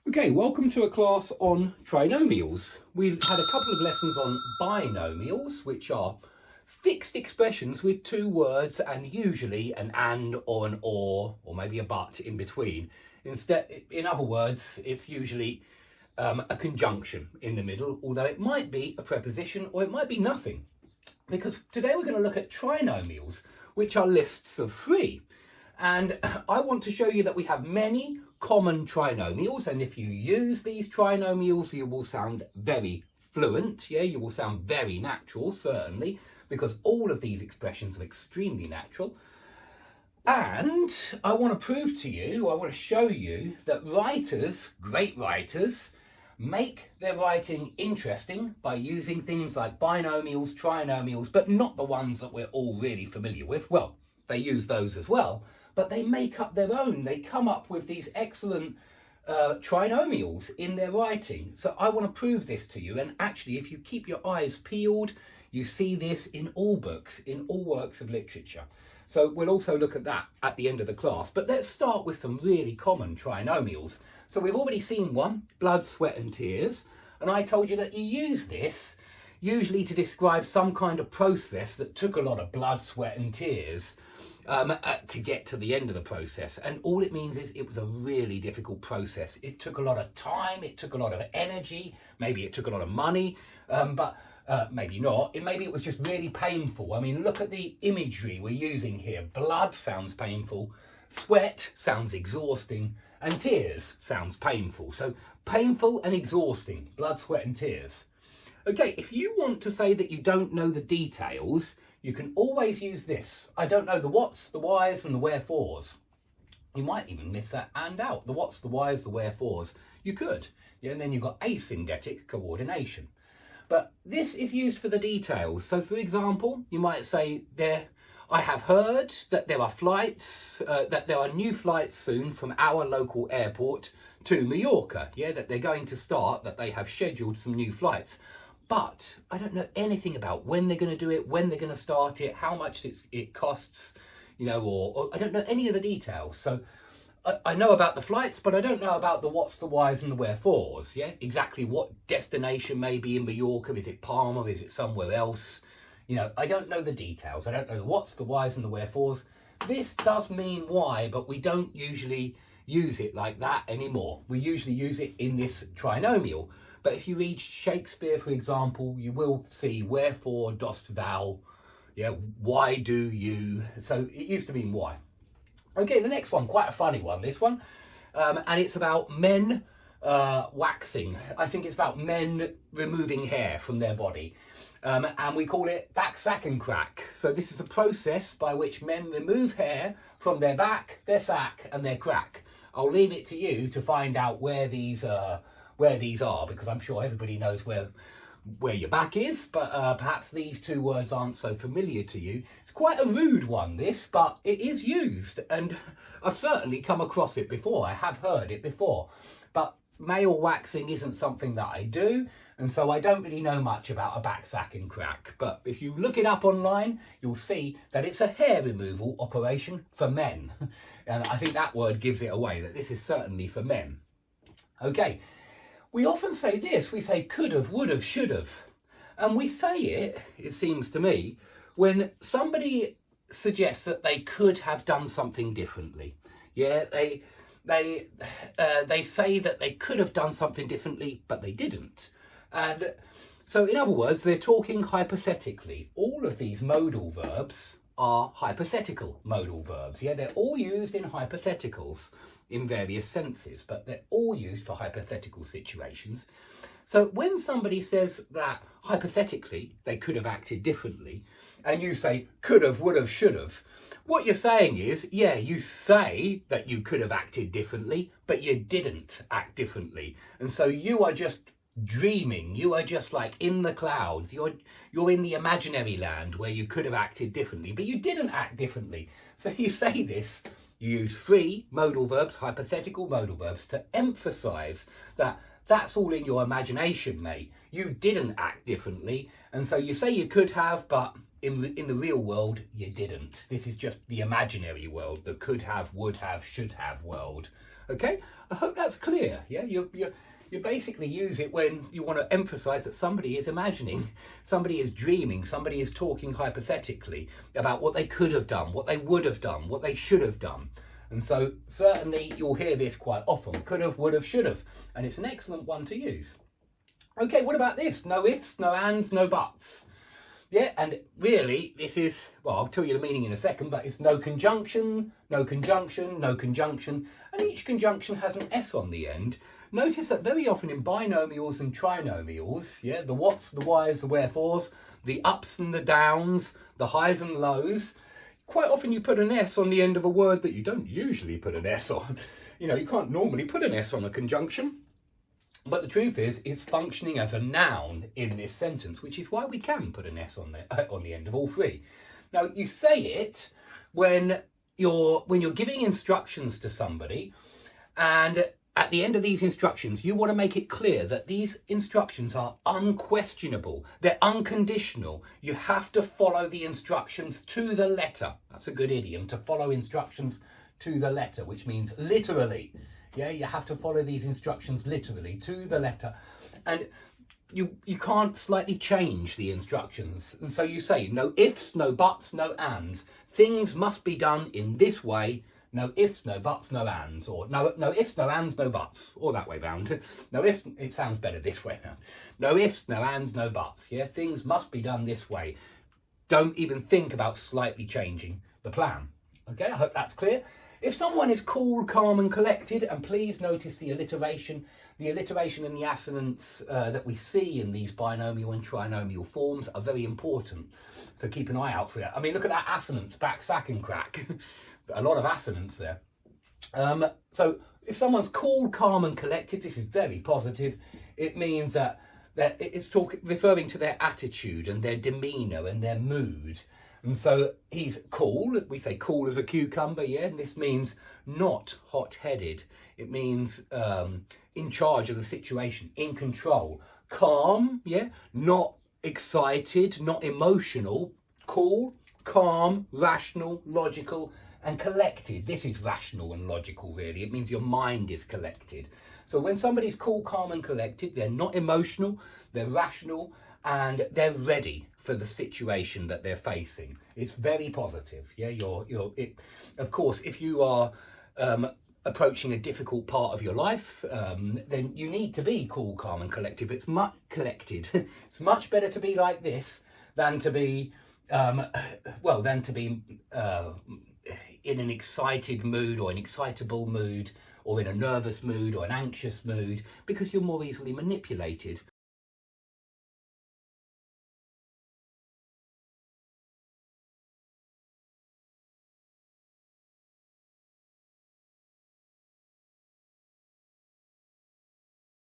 Okay, welcome to a class on trinomials. We've had a couple of lessons on binomials, which are fixed expressions with two words and usually an and or an or maybe a but in between. Instead, in other words, it's usually a conjunction in the middle, although it might be a preposition or it might be nothing. Because today we're going to look at trinomials, which are lists of three. And I want to show you that we have many common trinomials, and if you use these trinomials you will sound very fluent. You will sound very natural, certainly, because all of these expressions are extremely natural. And I want to prove to you, I want to show you that writers, great writers, make their writing interesting by using things like binomials, trinomials, but not the ones that we're all really familiar with. Well, they use those as well, but they make up their own. They come up with these excellent trinomials in their writing. So I want to prove this to you. And actually, if you keep your eyes peeled, you see this in all books, in all works of literature. So we'll also look at that at the end of the class. But let's start with some really common trinomials. So we've already seen one, blood, sweat and tears. And I told you that you use this usually to describe some kind of process that took a lot of blood, sweat and tears to get to the end of the process. And all it means is it was a really difficult process. It took a lot of time, it took a lot of energy, maybe it took a lot of money, but maybe not. Maybe it was just really painful. I mean, look at the imagery we're using here. Blood sounds painful, sweat sounds exhausting, and tears sounds painful. So painful and exhausting, blood, sweat and tears. Okay, if you want to say that you don't know the details, you can always use this. I don't know the whats, the whys and the wherefores. You might even miss that and out. The whats, the whys, the wherefores. You could. And then you've got asyndetic coordination. But this is used for the details. So for example, you might say I have heard that there are flights, that there are new flights soon from our local airport to Mallorca. That they're going to start, that they have scheduled some new flights. But I don't know anything about when they're going to do it, when they're going to start it, how much it costs, or I don't know any of the details. So I know about the flights, but I don't know about the whats, the whys and the wherefores. Exactly what destination may be in Mallorca. Is it Palma? Is it somewhere else? I don't know the details. I don't know the whats, the whys and the wherefores. This does mean why, but we don't usually use it like that anymore. We usually use it in this trinomial. But if you read Shakespeare, for example, you will see wherefore dost thou, why do you? So it used to mean why. Okay, the next one, quite a funny one, this one. And it's about men waxing. I think it's about men removing hair from their body. And we call it back, sack and crack. So this is a process by which men remove hair from their back, their sack and their crack. I'll leave it to you to find out where these are, because I'm sure everybody knows where your back is, but perhaps these two words aren't so familiar to you. It's quite a rude one, this, but it is used, and I've certainly come across it before. I have heard it before, but male waxing isn't something that I do, and so I don't really know much about a back, sack and crack. But if you look it up online, you'll see that it's a hair removal operation for men. And I think that word gives it away, that this is certainly for men. Okay. We often say this, we say could have, would have, should have. And we say it seems to me, when somebody suggests that they could have done something differently. They say that they could have done something differently, but they didn't. And so in other words, they're talking hypothetically. All of these modal verbs are hypothetical modal verbs. They're all used in hypotheticals in various senses, but they're all used for hypothetical situations. So when somebody says that hypothetically they could have acted differently, and you say could have, would have, should have, what you're saying is, you say that you could have acted differently, but you didn't act differently. And so you are just dreaming, you are just like in the clouds, you're in the imaginary land where you could have acted differently, but you didn't act differently. So you say this, you use three modal verbs, hypothetical modal verbs, to emphasize that that's all in your imagination, mate. You didn't act differently, and so you say you could have, but in the real world you didn't. This is just the imaginary world, the could have, would have, should have world. Okay, I hope that's clear. Yeah, you basically use it when you want to emphasize that somebody is imagining, somebody is dreaming, somebody is talking hypothetically about what they could have done, what they would have done, what they should have done. And so certainly you'll hear this quite often: could have, would have, should have. And it's an excellent one to use. Okay, what about this? No ifs, no ands, no buts. Yeah, and really this is, well, I'll tell you the meaning in a second, but it's no conjunction, no conjunction, no conjunction, and each conjunction has an S on the end. Notice that very often in binomials and trinomials, yeah, the whats, the whys, the wherefores, the ups and the downs, the highs and lows, quite often you put an S on the end of a word that you don't usually put an S on. You know, you can't normally put an S on a conjunction. But the truth is, it's functioning as a noun in this sentence, which is why we can put an S on the end of all three. Now, you say it when you're giving instructions to somebody, and at the end of these instructions, you want to make it clear that these instructions are unquestionable. They're unconditional. You have to follow the instructions to the letter. That's a good idiom, to follow instructions to the letter, which means literally. Yeah, you have to follow these instructions literally to the letter, and you can't slightly change the instructions. And so you say no ifs, no buts, no ands. Things must be done in this way. No ifs, no buts, no ands, or no ifs, no ands, no buts, or that way round. No ifs, it sounds better this way now. No ifs, no ands, no buts. Yeah, things must be done this way. Don't even think about slightly changing the plan. Okay, I hope that's clear. If someone is cool, calm and collected, and please notice the alliteration and the assonants that we see in these binomial and trinomial forms are very important. So keep an eye out for that. I mean, look at that assonance, back, sack and crack. A lot of assonants there. So if someone's cool, calm and collected, this is very positive. It means that it's referring to their attitude and their demeanour and their mood. And so he's cool, we say cool as a cucumber, yeah, and this means not hot-headed. It means in charge of the situation, in control. Calm, yeah, not excited, not emotional. Cool, calm, rational, logical, and collected. This is rational and logical, really. It means your mind is collected. So when somebody's cool, calm and collected, they're not emotional, they're rational, and they're ready for the situation that they're facing. It's very positive. Yeah, of course, if you are approaching a difficult part of your life, then you need to be cool, calm and collected. It's much collected. It's much better to be like this than to be in an excited mood or an excitable mood or in a nervous mood or an anxious mood, because you're more easily manipulated